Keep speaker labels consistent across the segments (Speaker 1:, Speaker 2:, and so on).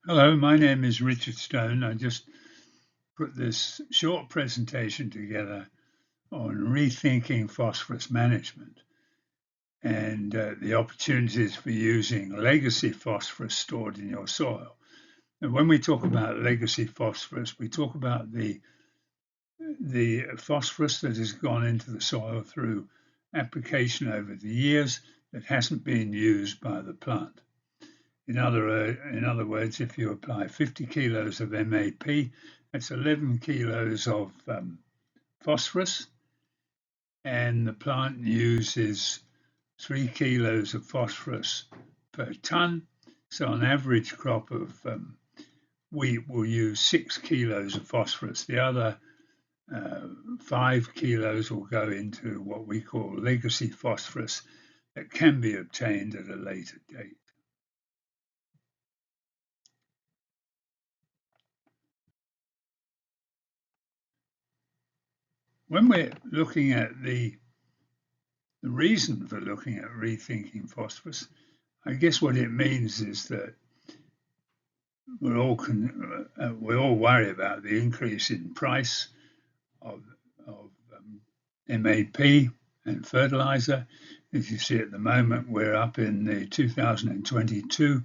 Speaker 1: Hello, my name is Richard Stone. I just put this short presentation together on rethinking phosphorus management and the opportunities for using legacy phosphorus stored in your soil. And when we talk about legacy phosphorus, we talk about the phosphorus that has gone into the soil through application over the years that hasn't been used by the plant. In other words, if you apply 50 kilos of MAP, that's 11 kilos of phosphorus, and the plant uses 3 kilos of phosphorus per ton. So an average crop of wheat will use 6 kilos of phosphorus. The other 5 kilos will go into what we call legacy phosphorus that can be obtained at a later date. When we're looking at the reason for looking at rethinking phosphorus, I guess what it means is that we all worry about the increase in price of MAP and fertilizer. As you see at the moment, we're up in the 2022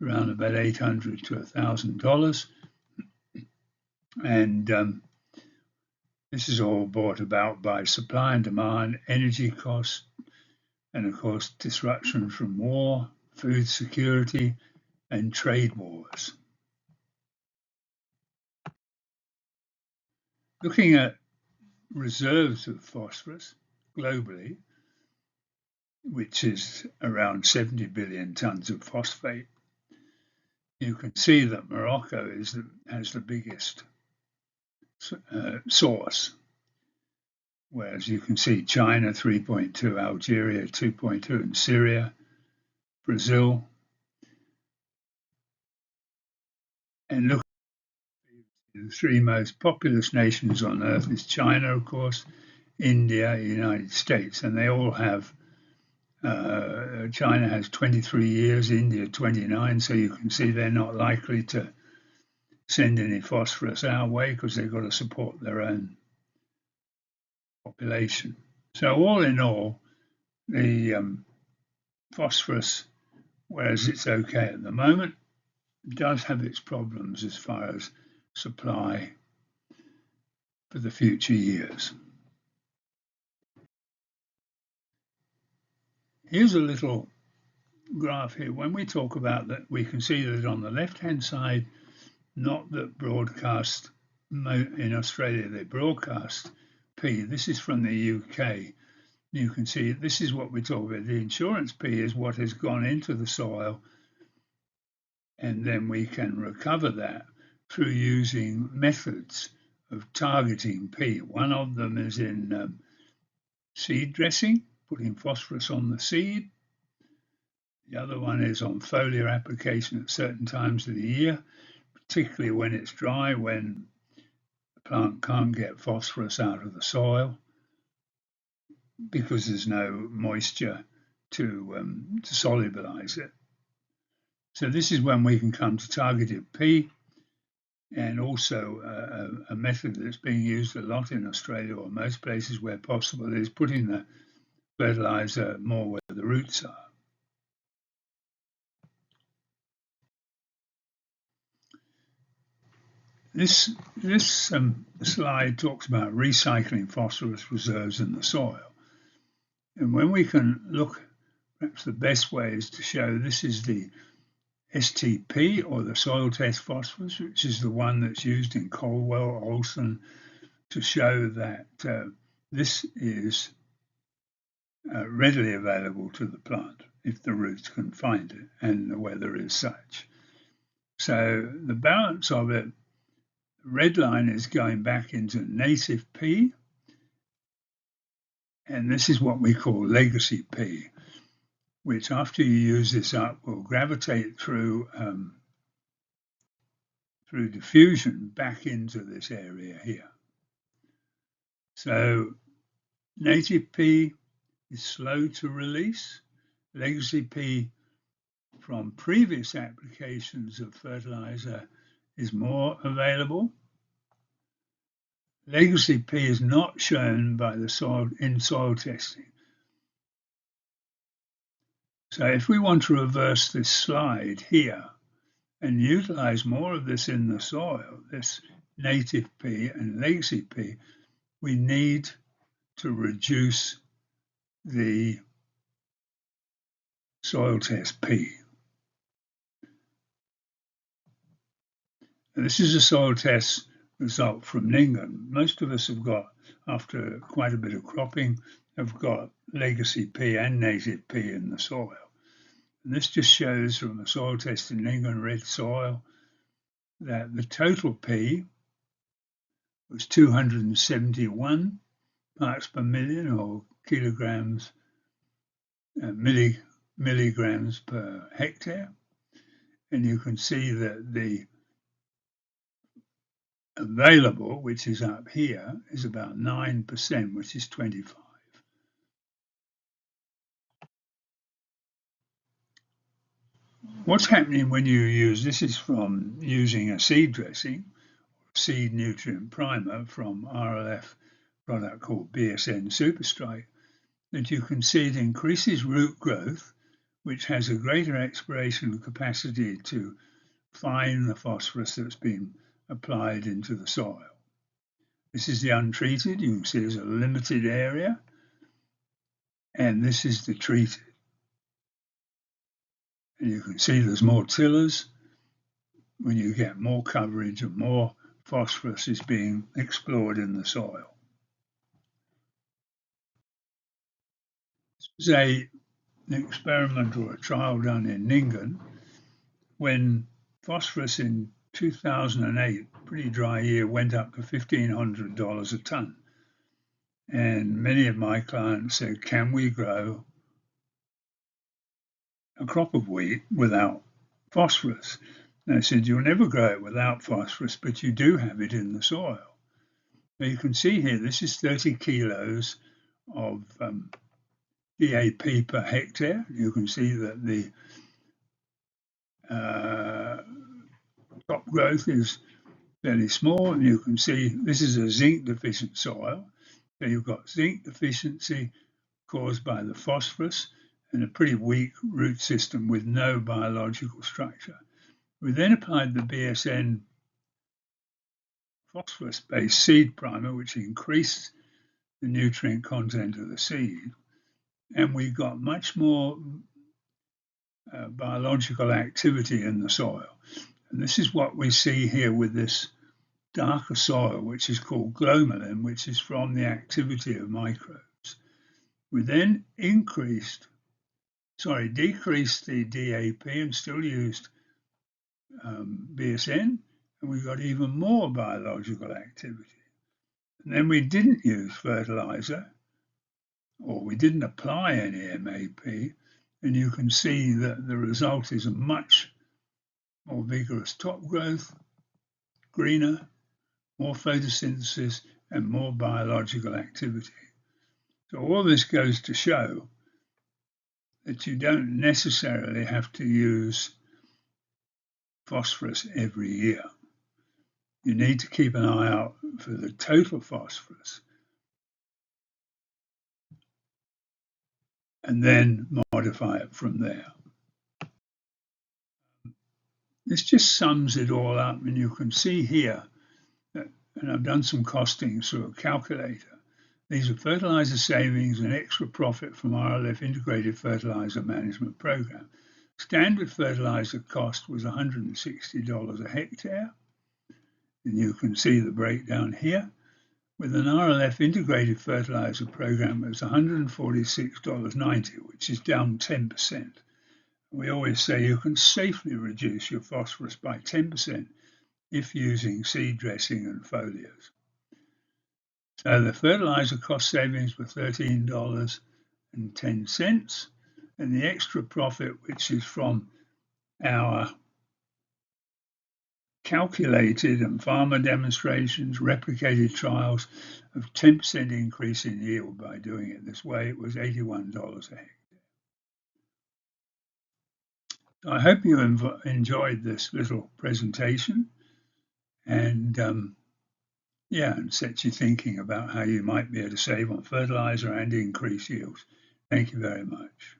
Speaker 1: around about $800 to $1,000, and this is all brought about by supply and demand, energy costs, and of course disruption from war, food security, and trade wars. Looking at reserves of phosphorus globally, which is around 70 billion tons of phosphate, you can see that Morocco has the biggest source, whereas you can see China 3.2, Algeria 2.2, and Syria, Brazil. And look, the three most populous nations on earth is China, of course, India, United States, and they all have China has 23 years, India 29, so you can see they're not likely to send any phosphorus our way because they've got to support their own population. So all in all, the phosphorus, whereas it's okay at the moment, does have its problems as far as supply for the future years. Here's a little graph here. When we talk about that, we can see that on the left-hand side, not that broadcast in Australia, they broadcast P. This is from the UK. You can see this is what we talk about. The insurance P is what has gone into the soil, and then we can recover that through using methods of targeting P. One of them is in seed dressing, putting phosphorus on the seed. The other one is on foliar application at certain times of the year, particularly when it's dry, when the plant can't get phosphorus out of the soil because there's no moisture to solubilize it. So this is when we can come to targeted P, and also a method that's being used a lot in Australia or most places where possible is putting the fertilizer more where the roots are. This slide talks about recycling phosphorus reserves in the soil. And when we can look, perhaps the best way is to show this is the STP, or the soil test phosphorus, which is the one that's used in Colwell, Olson, to show that this is readily available to the plant if the roots can find it and the weather is such. So the balance of it, red line is going back into native P, and this is what we call legacy P, which after you use this up will gravitate through diffusion back into this area here. So native P is slow to release. Legacy P from previous applications of fertilizer is more available. Legacy P is not shown by the soil testing. So if we want to reverse this slide here and utilize more of this in the soil, this native P and legacy P, we need to reduce the soil test P. And this is a soil test result from Ningen. Most of us have got, after quite a bit of cropping, have got legacy P and native P in the soil. And this just shows from a soil test in Ningen red soil that the total P was 271 parts per million, or kilograms, milligrams per hectare. And you can see that the available, which is up here, is about 9%, which is 25. What's happening when you use, this is from using a seed dressing, seed nutrient primer from RLF product called BSN Superstrike, that you can see it increases root growth, which has a greater expiration capacity to find the phosphorus that's been applied into the soil. This is the untreated. You can see there's a limited area, and this is the treated. And you can see there's more tillers when you get more coverage and more phosphorus is being explored in the soil. This was an experiment or a trial done in Ningen when phosphorus in 2008, pretty dry year, went up to $1,500 a ton. And many of my clients said, can we grow a crop of wheat without phosphorus? And I said, you'll never grow it without phosphorus, but you do have it in the soil. Now you can see here, this is 30 kilos of DAP per hectare. You can see that the top growth is fairly small, and you can see this is a zinc deficient soil. So you've got zinc deficiency caused by the phosphorus and a pretty weak root system with no biological structure. We then applied the BSN phosphorus-based seed primer, which increased the nutrient content of the seed, and we got much more biological activity in the soil. And this is what we see here with this darker soil, which is called glomalin, which is from the activity of microbes. We then decreased the DAP and still used BSN, and we got even more biological activity. And then we didn't use fertilizer, or we didn't apply any MAP, and you can see that the result is a much more vigorous top growth, greener, more photosynthesis, and more biological activity. So all this goes to show that you don't necessarily have to use phosphorus every year. You need to keep an eye out for the total phosphorus and then modify it from there. This just sums it all up, and you can see here, and I've done some costings through a calculator. These are fertilizer savings and extra profit from RLF Integrated Fertilizer Management Program. Standard fertilizer cost was $160 a hectare, and you can see the breakdown here. With an RLF Integrated Fertilizer Program, it was $146.90, which is down 10%. We always say you can safely reduce your phosphorus by 10% if using seed dressing and foliars. So the fertilizer cost savings were $13.10, and the extra profit, which is from our calculated and farmer demonstrations, replicated trials of 10% increase in yield by doing it this way, it was $81 a hectare. I hope you enjoyed this little presentation and and set you thinking about how you might be able to save on fertilizer and increase yields. Thank you very much.